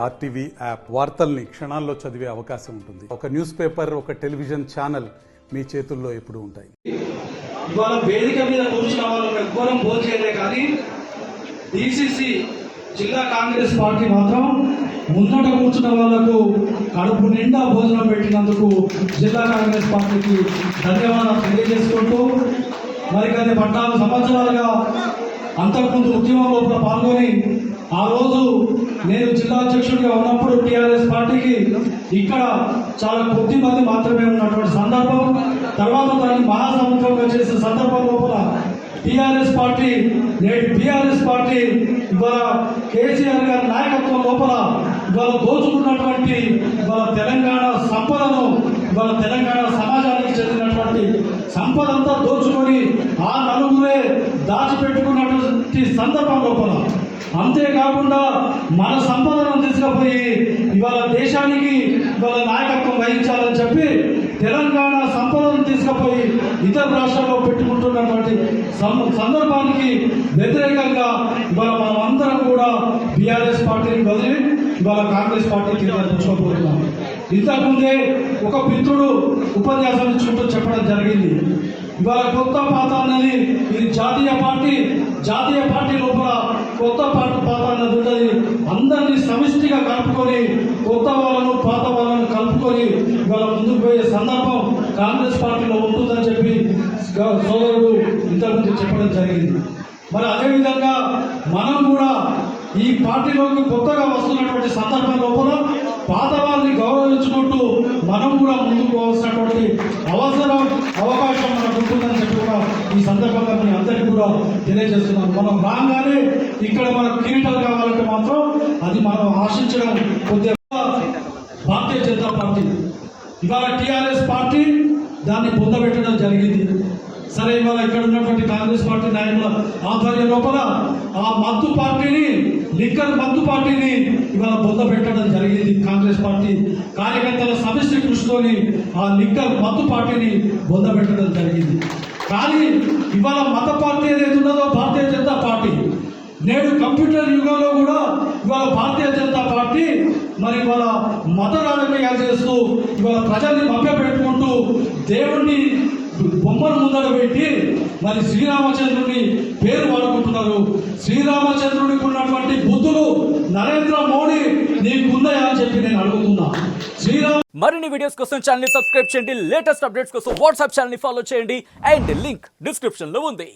RTV app వార్తల్ని క్షణాల్లో చదివే అవకాశం ఉంటుంది. ఒక న్యూస్ పేపర్, ఒక టెలివిజన్ ఛానల్ మీ చేతుల్లో ఎప్పుడూ ఉంటాయి. ఇవాళ వేదిక మీద కూర్చున్న వాళ్ళు ఎవ్వరం భోజనలే కానీ డిసిసి జిల్లా కాంగ్రెస్ పార్టీ మాత్రం ముందట కూర్చున్న వాళ్లకు కడుపు నిండా భోజనం పెట్టినందుకు జిల్లా కాంగ్రెస్ పార్టీకి ధన్యవాదాలు తెలియజేసుకుంటూ మరి గత 14 సంవత్సరాలుగా అంతకుముందు ఉద్యమంలో పాల్గొని ఆ రోజు నేను జిల్లా అధ్యక్షుడిగా ఉన్నప్పుడు టీఆర్ఎస్ పార్టీకి ఇక్కడ చాలా కొద్ది మంది మాత్రమే ఉన్నటువంటి సందర్భం. తర్వాత దాన్ని మహాసముద్రంగా చేసిన సందర్భం లోపల టీఆర్ఎస్ పార్టీ నేటి టీఆర్ఎస్ పార్టీ ఇవాళ కేసీఆర్ గారి నాయకత్వం లోపల ఇవాళ దోచుకున్నటువంటి ఇవాళ తెలంగాణ సంపదను ఇవాళ తెలంగాణ సమాజానికి చెందినటువంటి సంపద అంతా దోచుకొని ఆ నలుగురే దాచిపెట్టుకున్నటువంటి సందర్భం లోపల అంతేకాకుండా మన సంపదను తీసుకుపోయి ఇవాళ దేశానికి ఇవాళ నాయకత్వం వహించాలని చెప్పి తెలంగాణ సంపదను తీసుకుపోయి ఇతర రాష్ట్రాల్లో పెట్టుకుంటున్నటువంటి సందర్భానికి వ్యతిరేకంగా ఇవాళ మనం అందరం కూడా బీఆర్ఎస్ పార్టీని వదిలి ఇవాళ కాంగ్రెస్ పార్టీకి తెచ్చుకోబోతున్నాం. ఇంతకుముందే ఒక మిత్రుడు ఉపన్యాసం ఇచ్చుకుంటూ చెప్పడం జరిగింది. ఇవాళ కొత్త పాత అన్నది ఇది జాతీయ పార్టీ లోపల కొత్త పాత అన్నది ఉన్నది. అందరినీ సమిష్టిగా కలుపుకొని కొత్త వాళ్ళను పాత వాళ్ళను కలుపుకొని ఇవాళ ముందుకు పోయే సందర్భం కాంగ్రెస్ పార్టీలో ఉంటుందని చెప్పి సోదరుడు ఇంతకుముందు చెప్పడం జరిగింది. మరి అదేవిధంగా మనం కూడా ఈ పార్టీలోకి కొత్తగా వస్తున్నటువంటి సందర్భం లోపల పాత వారిని గౌరవించుకుంటూ మనం కూడా ముందుకు పోవాల్సినటువంటి అవకాశం మనకు ఉంటుందని చెప్పి కూడా ఈ సందర్భంగా మీ అందరికీ కూడా తెలియజేస్తున్నాం. మనం రాగానే ఇక్కడ మనకు కిరీటాలు కావాలంటే మాత్రం అది మనం ఆశించడం కొద్దిగా భారతీయ జనతా పార్టీ ఇవాళ టీఆర్ఎస్ పార్టీ దాన్ని పొందబెట్టడం జరిగింది. సరే ఇవాళ ఇక్కడ ఉన్నటువంటి కాంగ్రెస్ పార్టీ నాయకుల ఆధ్వర్యం లోపల ఆ మత్తు పార్టీని లిక్కర్ మత్తు పార్టీని ఇవాళ పొందబెట్టడం జరిగింది. కాంగ్రెస్ పార్టీ కార్యకర్తల సమిష్టి కృషితోని ఆ లిక్కర్ మత్తు పార్టీని పొందబెట్టడం జరిగింది. కానీ ఇవాళ మత పార్టీ ఏదైతే ఉన్నదో భారతీయ జనతా పార్టీ నేడు కంప్యూటర్ యుగంలో కూడా ఇవాళ భారతీయ జనతా పార్టీ మరి ఇవాళ మత రాజకీయాలు చేస్తూ ఇవాళ ప్రజల్ని మభ్యపెట్టుకుంటూ దేవుణ్ణి బొమ్మను ముందర పెట్టి మరి శ్రీరామచంద్రుని పేరు వాడుకుంటున్నారు. శ్రీరామచంద్రునికి ఉన్నటువంటి బుద్ధులు నరేంద్ర మోడీ నీకుందయా అని చెప్పి నేను అడుగుతున్నా. మరిన్ని వీడియోస్ కోసం ఛానల్ ని సబ్స్క్రైబ్ చేయండి. లేటెస్ట్ అప్డేట్స్ కోసం వాట్సాప్ ఛానల్ ని ఫాలో చేయండి. అండ్ లింక్ డిస్క్రిప్షన్ లో ఉంది.